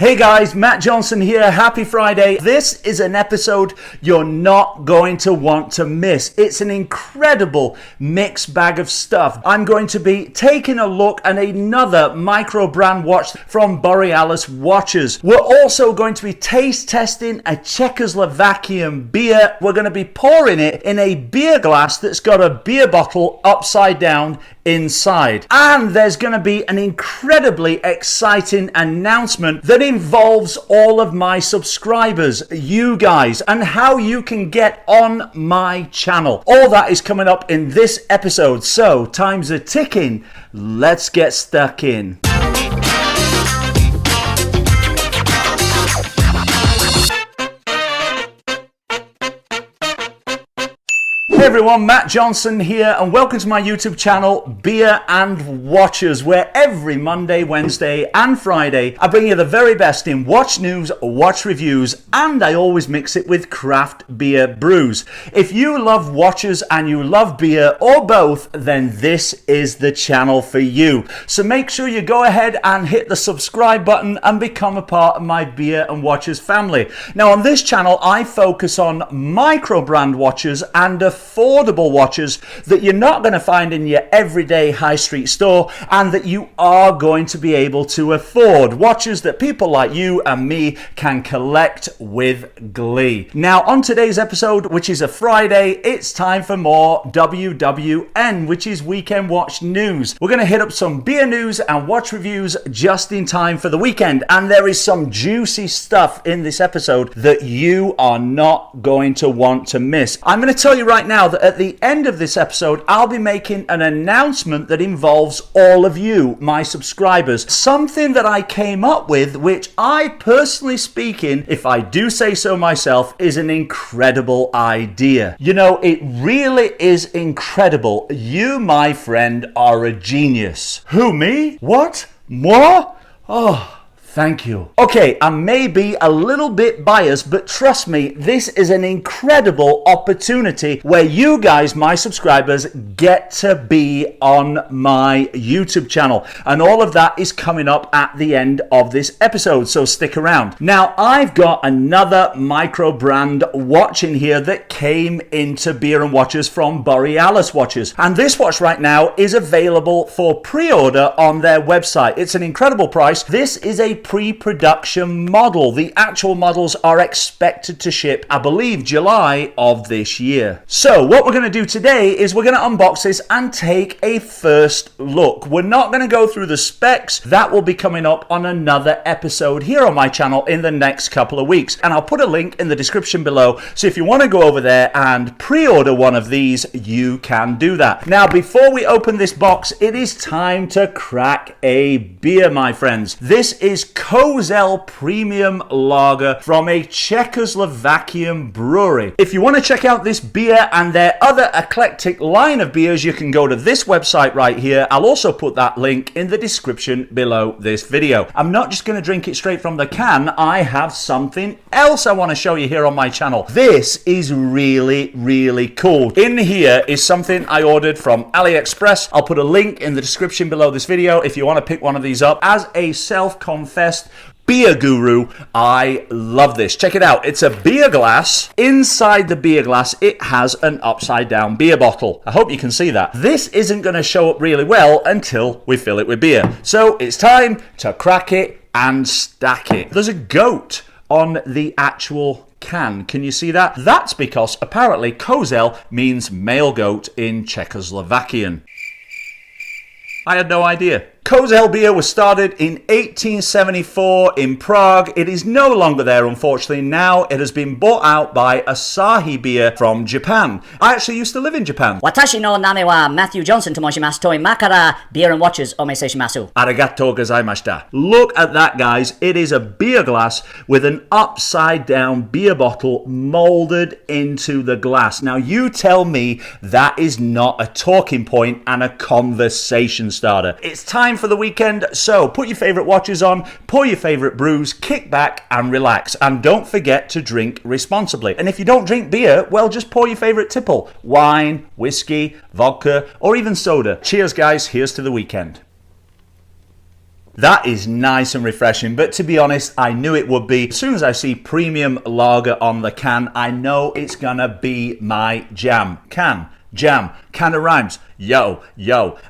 Hey guys, Matt Johnson here. Happy Friday. This is an episode you're not going to want to miss. It's an incredible mixed bag of stuff. I'm going to be taking a look at another Microbrand watch from Borealis watches. We're also going to be taste testing a Czechoslovakian beer. We're going to be pouring it in a beer glass that's got a beer bottle upside down inside. And there's going to be an incredibly exciting announcement that involves all of my subscribers, you guys, and how you can get on my channel. All that is coming up in this episode. So time's a ticking. Let's get stuck in. Hey everyone, Matt Johnson here, and welcome to my YouTube channel, Beer and Watches, where every Monday, Wednesday, and Friday I bring you the very best in watch news, watch reviews, and I always mix it with craft beer brews. If you love watches and you love beer, or both, then this is the channel for you. So make sure you go ahead and hit the subscribe button and become a part of my Beer and Watches family. Now on this channel, I focus on Microbrand watches and affordable watches that you're not going to find in your everyday high street store and that you are going to be able to afford. Watches that people like you and me can collect with glee. Now on today's episode, which is a Friday, it's time for more WWN, which is Weekend Watch News. We're going to hit up some beer news and watch reviews just in time for the weekend, and there is some juicy stuff in this episode that you are not going to want to miss. I'm going to tell you right now that at the end of this episode, I'll be making an announcement that involves all of you, my subscribers. Something that I came up with, which I personally speaking, if I do say so myself, is an incredible idea. You know, it really is incredible. You, my friend, are a genius. Who, me? What? Moi? Oh. Thank you. Okay, I may be a little bit biased, but trust me, this is an incredible opportunity where you guys, my subscribers, get to be on my YouTube channel. And all of that is coming up at the end of this episode, so stick around. Now, I've got another Microbrand watch in here that came into Beer and Watches from Borealis watches. And this watch right now is available for pre-order on their website. It's an incredible price. This is a pre-production model. The actual models are expected to ship, I believe, July of this year. So what we're going to do today is we're going to unbox this and take a first look. We're not going to go through the specs. That will be coming up on another episode here on my channel in the next couple of weeks. And I'll put a link in the description below. So if you want to go over there and pre-order one of these, you can do that. Now, before we open this box, it is time to crack a beer, my friends. This is Kozel Premium Lager from a Czechoslovakian brewery. If you want to check out this beer and their other eclectic line of beers, you can go to this website right here. I'll also put that link in the description below this video. I'm not just going to drink it straight from the can. I have something else I want to show you here on my channel. This is really, really cool. In here is something I ordered from AliExpress. I'll put a link in the description below this video if you want to pick one of these up. As a self-confessed beer guru, I love this. Check it out. It's a beer glass. Inside the beer glass, it has an upside down beer bottle. I hope you can see that. This isn't going to show up really well until we fill it with beer. So it's time to crack it and stack it. There's a goat on the actual can. Can you see that? That's because apparently Kozel means male goat in Czechoslovakian. I had no idea. Kozel beer was started in 1874 in Prague. It is no longer there, unfortunately. Now it has been bought out by Asahi Beer from Japan. I actually used to live in Japan. Watashi no name wa Matthew Johnson to moshimasu. Toima kara Beer and Watches omese shimasu. Arigatou gozaimashita. Look at that, guys. It is a beer glass with an upside down beer bottle molded into the glass. Now you tell me that is not a talking point and a conversation starter. It's time for the weekend, so put your favorite watches on, pour your favorite brews, kick back and relax, and don't forget to drink responsibly. And if you don't drink beer, well, just pour your favorite tipple: wine, whiskey, vodka, or even soda. Cheers, guys. Here's to the weekend. That is nice and refreshing, but to be honest, I knew it would be. As soon as I see premium lager on the can, I know it's gonna be my jam. Jam, can of rhymes. Yo,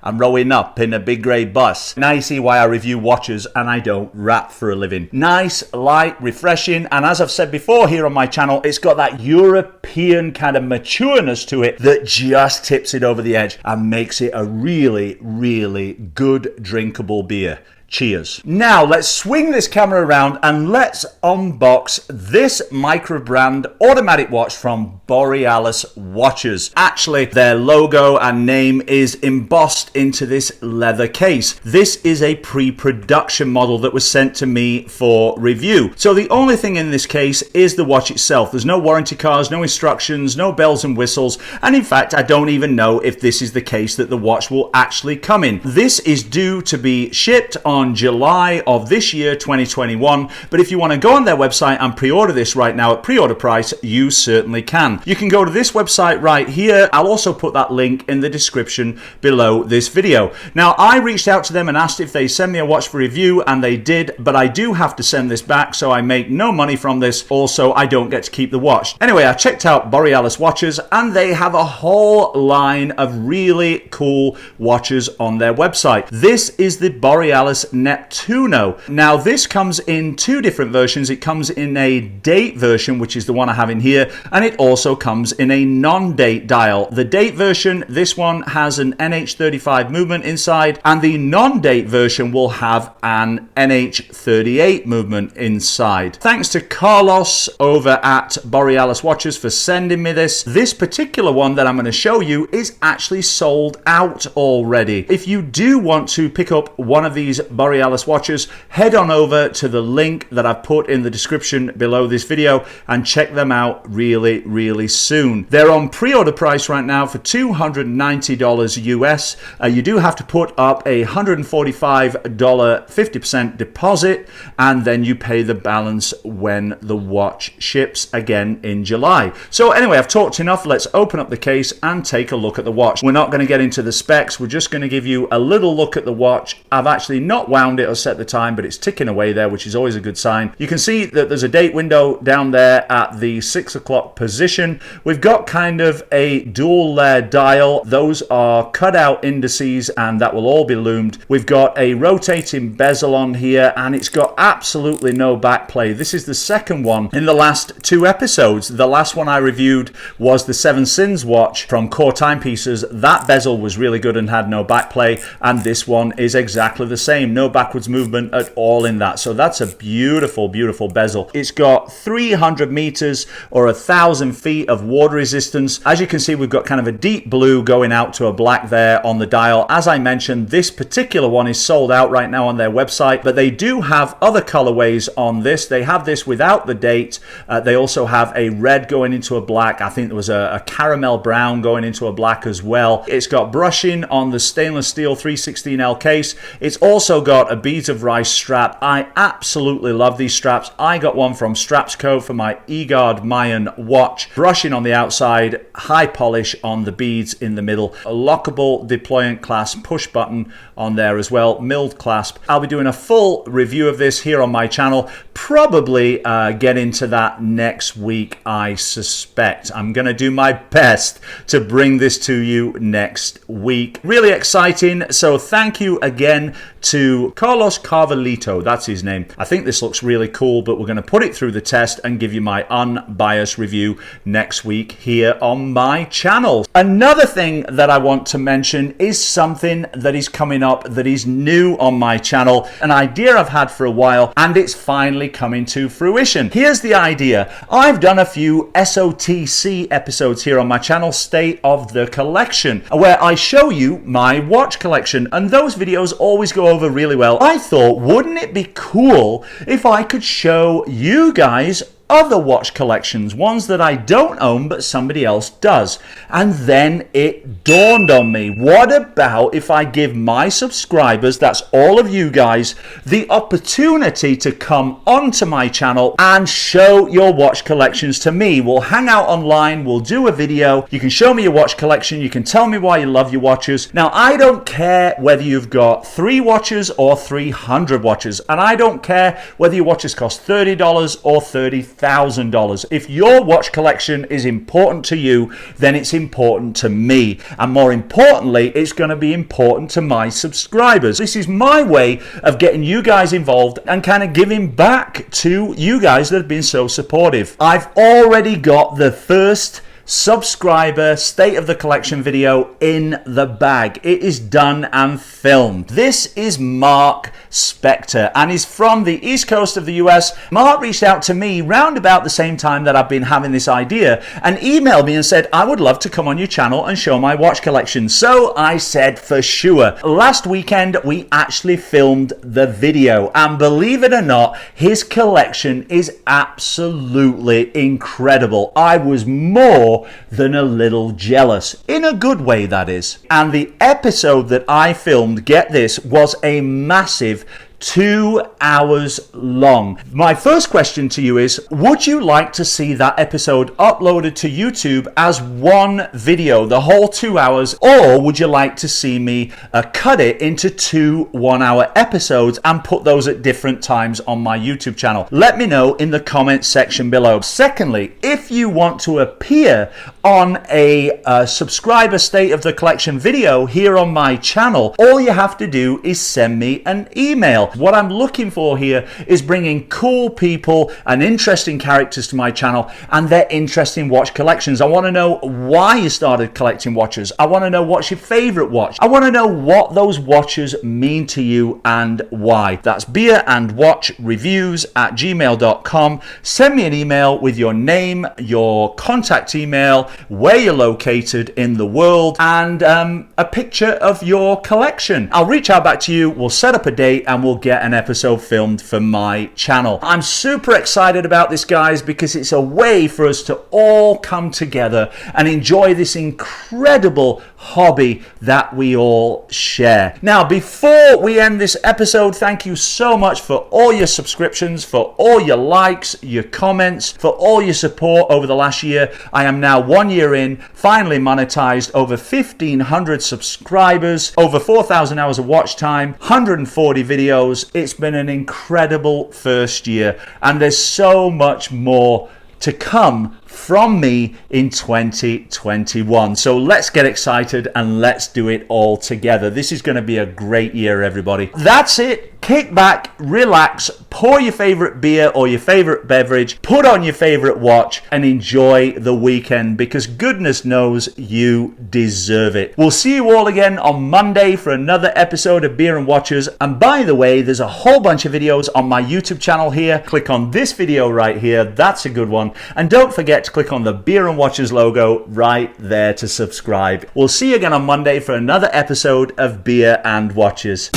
I'm rowing up in a big grey bus. Now you see why I review watches and I don't rap for a living. Nice, light, refreshing, and as I've said before here on my channel, it's got that European kind of matureness to it that just tips it over the edge and makes it a really, really good drinkable beer. Cheers. Now let's swing this camera around and let's unbox this Microbrand automatic watch from Borealis Watches. Actually, their logo and name is embossed into this leather case. This is a pre-production model that was sent to me for review. So the only thing in this case is the watch itself. There's no warranty cards, no instructions, no bells and whistles, and in fact, I don't even know if this is the case that the watch will actually come in. This is due to be shipped on July of this year, 2021, but if you want to go on their website and pre-order this right now at pre-order price, you certainly can. You can go to this website right here. I'll also put that link in the description below this video. Now, I reached out to them and asked if they send me a watch for review, and they did, but I do have to send this back, so I make no money from this. Also, I don't get to keep the watch. Anyway, I checked out Borealis Watches, and they have a whole line of really cool watches on their website. This is the Borealis Neptuno. Now, this comes in two different versions. It comes in a date version, which is the one I have in here, and it also comes in a non-date dial. The date version, this one has an NH35 movement inside, and the non-date version will have an NH38 movement inside. Thanks to Carlos over at Borealis Watches for sending me this. This particular one that I'm going to show you is actually sold out already. If you do want to pick up one of these Borealis watches, head on over to the link that I've put in the description below this video and check them out really soon. They're on pre-order price right now for $290 US. You do have to put up a $145 50% deposit, and then you pay the balance when the watch ships again in July. So anyway, I've talked enough. Let's open up the case and take a look at the watch. We're not going to get into the specs. We're just going to give you a little look at the watch. I've actually not wound it or set the time, but it's ticking away there, which is always a good sign. You can see that there's a date window down there at the 6 o'clock position. We've got kind of a dual layer dial. Those are cut out indices, and that will all be loomed. We've got a rotating bezel on here, and it's got absolutely no back play. This is the second one in the last two episodes. The last one I reviewed was the Seven Sins watch from Core Timepieces. That bezel was really good and had no back play, and this one is exactly the same. No backwards movement at all in that. So that's a beautiful bezel. It's got 300 meters or 1,000 feet of water resistance. As you can see, we've got kind of a deep blue going out to a black there on the dial. As I mentioned, this particular one is sold out right now on their website, but they do have other colorways on this. They have this without the date. They also have a red going into a black. I think there was a caramel brown going into a black as well. It's got brushing on the stainless steel 316L case. It's also got a beads of rice strap. I absolutely love these straps. I got one from Straps Co for my eGuard Mayan watch. Brushing on the outside, high polish on the beads in the middle. A lockable deployant clasp push button on there as well, milled clasp. I'll be doing a full review of this here on my channel. Probably get into that next week, I suspect. I'm going to do my best to bring this to you next week. Really exciting. So thank you again to Carlos Carvalito. That's his name. I think this looks really cool, but we're going to put it through the test and give you my unbiased review next week here on my channel. Another thing that I want to mention is something that is coming up that is new on my channel, an idea I've had for a while, and it's finally coming to fruition. Here's the idea. I've done a few SOTC episodes here on my channel, State of the Collection, where I show you my watch collection, and those videos always go over really well. I thought, wouldn't it be cool if I could show you guys other watch collections, ones that I don't own but somebody else does. And then it dawned on me, what about if I give my subscribers, that's all of you guys, the opportunity to come onto my channel and show your watch collections to me. We'll hang out online, we'll do a video, you can show me your watch collection, you can tell me why you love your watches. Now, I don't care whether you've got 3 watches or 300 watches, and I don't care whether your watches cost $30 or $30,000. If your watch collection is important to you, then it's important to me, and more importantly, it's going to be important to my subscribers. This is my way of getting you guys involved and kind of giving back to you guys that have been so supportive. I've already got the first subscriber state of the collection video in the bag. It is done and filmed. This is Mark Spector, and he's from the East Coast of the US. Mark reached out to me round about the same time that I've been having this idea and emailed me and said, I would love to come on your channel and show my watch collection. So I said, for sure. Last weekend we actually filmed the video, and believe it or not, his collection is absolutely incredible. I was more than a little jealous, in a good way, that is. And the episode that I filmed, get this, was a massive 2 hours long. My first question to you is, would you like to see that episode uploaded to YouTube as one video, the whole 2 hours, or would you like to see me cut it into 2 one-hour episodes and put those at different times on my YouTube channel? Let me know in the comment section below. Secondly, if you want to appear on a subscriber state of the collection video here on my channel, all you have to do is send me an email. What I'm looking for here is bringing cool people and interesting characters to my channel and their interesting watch collections. I want to know why you started collecting watches. I want to know what's your favorite watch. I want to know what those watches mean to you and why. That's beerandwatchreviews@gmail.com. Send me an email with your name, your contact email, where you're located in the world, and a picture of your collection. I'll reach out back to you, we'll set up a date, and we'll get an episode filmed for my channel. I'm super excited about this, guys, because it's a way for us to all come together and enjoy this incredible hobby that we all share. Now, before we end this episode, thank you so much for all your subscriptions, for all your likes, your comments, for all your support over the last year. I am now 1 year in, finally monetized, over 1,500 subscribers, over 4,000 hours of watch time, 140 videos. It's been an incredible first year, and there's so much more to come from me in 2021. So let's get excited and let's do it all together. This is going to be a great year, everybody. That's it. Kick back, relax, pour your favorite beer or your favorite beverage, put on your favorite watch, and enjoy the weekend, because goodness knows you deserve it. We'll see you all again on Monday for another episode of Beer and Watches. And by the way, there's a whole bunch of videos on my YouTube channel here. Click on this video right here. That's a good one. And don't forget to click on the Beer and Watches logo right there to subscribe. We'll see you again on Monday for another episode of Beer and Watches.